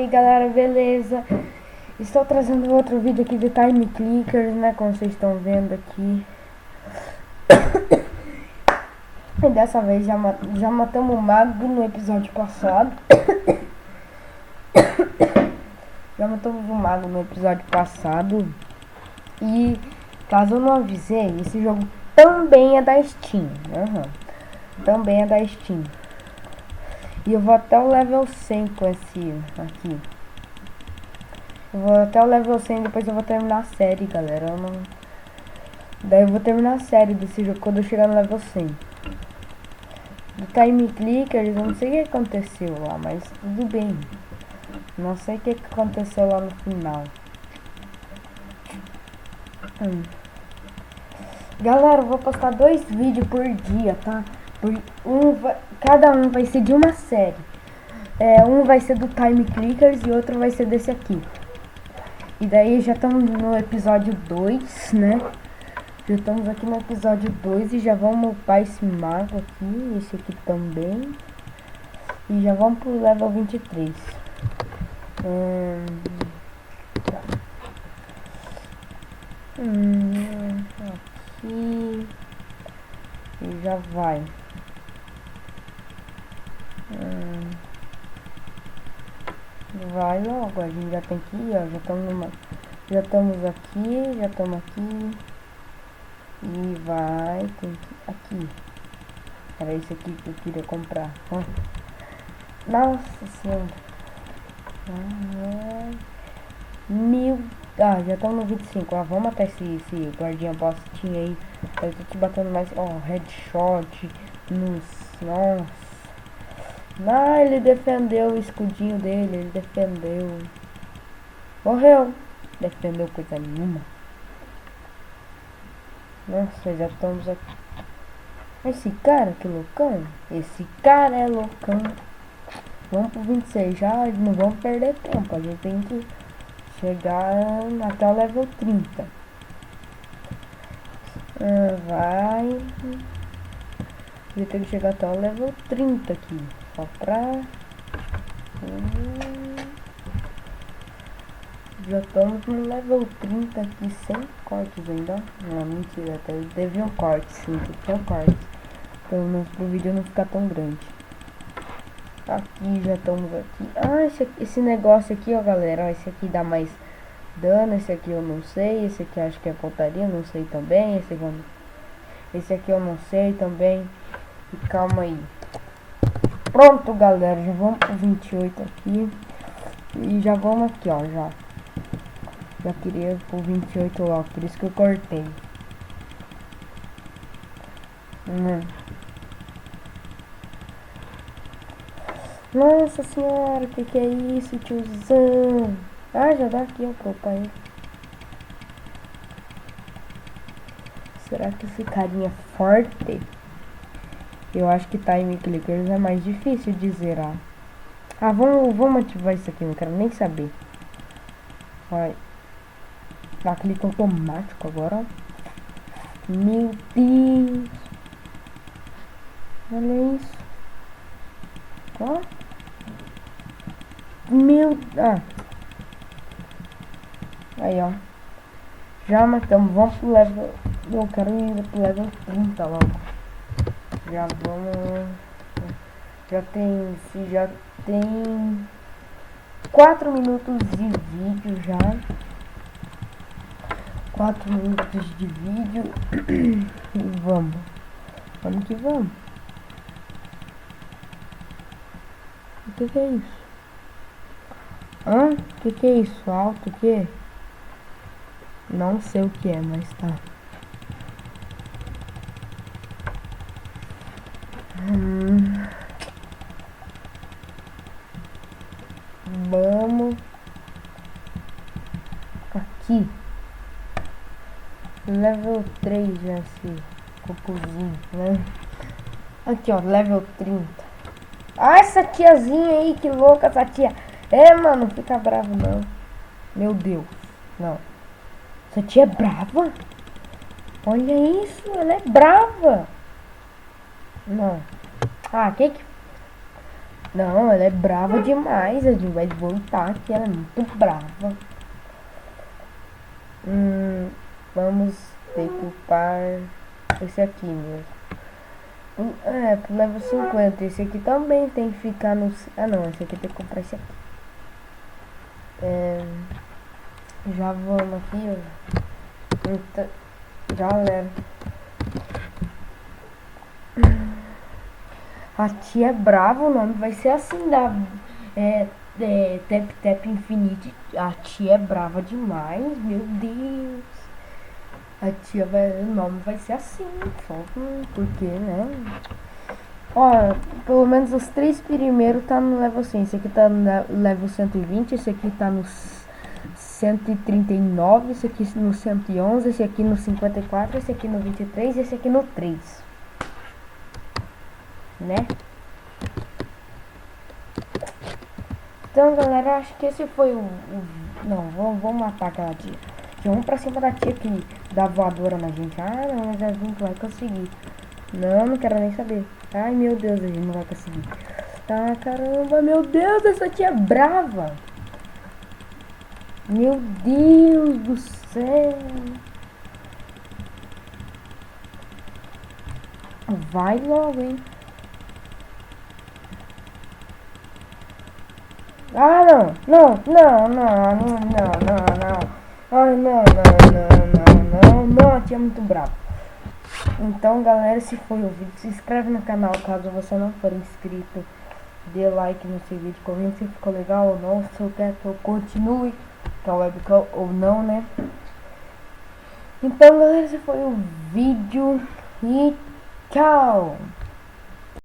galera, beleza? Estou trazendo outro vídeo aqui de Time Clickers, né? Como vocês estão vendo aqui. E dessa vez já matamos o mago no episódio passado. Já matamos o mago no episódio passado. E caso eu não avisei, esse jogo também é da Steam. Também é da Steam. E eu vou até o level 100 com esse aqui. Eu vou até o level 100, depois eu vou terminar a série, galera. Daí eu vou terminar a série desse jogo quando eu chegar no level 100. Do Time Clickers, eu não sei o que aconteceu lá, mas tudo bem. Não sei o que aconteceu lá no final. Galera, eu vou postar 2 vídeos por dia, tá? Cada um vai ser de uma série. Um vai ser do Time Clickers e outro vai ser desse aqui. E daí já estamos no episódio 2, né? Já estamos aqui no episódio 2 e já vamos upar esse mago aqui, esse aqui também. E já vamos pro level 23. Tá. Aqui. E já vai. Vai logo, a gente já tem que ir, ó. Já estamos aqui. E vai, tem que aqui. Era esse aqui que eu queria comprar. Nossa senhora. Já estamos no 25. Vamos matar esse guardinha bostinho aí. Eu tô te batendo mais. Headshot. Nossa. Ele defendeu o escudinho dele. Ele defendeu. Morreu. Defendeu coisa nenhuma. Nossa, já estamos aqui. Esse cara, que loucão. Esse cara é loucão. Vamos pro 26 já. Não vamos perder tempo. A gente tem que chegar até o level 30. Vai. Eu tenho que chegar até o level 30 aqui. Só pra... Já estamos no level 30 aqui, sem cortes ainda. Não, mentira, até teve um corte, sim, tem um corte. Pelo menos pro vídeo não ficar tão grande. Aqui, já estamos aqui. Esse negócio aqui, ó, galera. Esse aqui dá mais dano, esse aqui eu não sei. Esse aqui acho que é pontaria, não sei também. Esse aqui eu não sei também. E calma aí. Pronto, galera, já vamos pro 28 aqui. E já vamos aqui, ó, já queria pro 28 logo, por isso que eu cortei. Nossa senhora, que é isso, tiozão? Já dá aqui, ó, pra upar ele. Será que esse carinha é forte? Eu acho que Time Clickers é mais difícil de zerar. Vamos ativar isso aqui, não quero nem saber. Vai. Dá clique automático agora, ó. Meu Deus. Olha isso. Ó. Aí, ó. Já matamos. Vamos pro level... Eu quero ir pro level 30 logo. Já vamos... Já tem 4 minutos de vídeo já. 4 minutos de vídeo. E vamos que vamos. O que é isso? O que é isso? Alto o que? Não sei o que é, mas tá. Vamos aqui. Level 3 já, esse cocôzinho, né? Aqui, ó, level 30. Essa tiazinha aí, que louca essa tia. Mano, não fica bravo não. Meu Deus, não. Essa tia é brava? Olha isso, ela é brava. Não. Não, ela é brava demais. A gente vai voltar aqui, ela é muito brava. Vamos ter que upar esse aqui mesmo. Pro level 50. Esse aqui também tem que ficar no... Ah não, esse aqui tem que comprar esse aqui. Já vamos aqui, ó. Então, galera, a tia é brava, o nome vai ser assim, Tap Tap Infinite. A tia é brava demais, meu Deus. O nome vai ser assim, só porque, né? Ó, pelo menos os 3 primeiros tá no level 100. Esse aqui tá no level 120, esse aqui tá no 139, esse aqui no 111, esse aqui no 54, esse aqui no 23 e esse aqui no 3. Né? Então, galera, acho que esse foi não, vamos matar aquela tia. Vamos pra cima da tia que dá voadora na gente. Ah, não, mas a gente vai conseguir. Não quero nem saber. Ai, meu Deus, a gente não vai conseguir. Ah, caramba, meu Deus, essa tia é brava. Meu Deus do céu. Vai logo, hein. Ah, não. Ai, não, a tia é muito brava. Então, galera, se foi o vídeo, se inscreve no canal caso você não for inscrito. Dê like nesse vídeo, comente se ficou legal ou não, se eu quero que eu continue com a webcam ou não, né? Então, galera, esse foi o vídeo e tchau!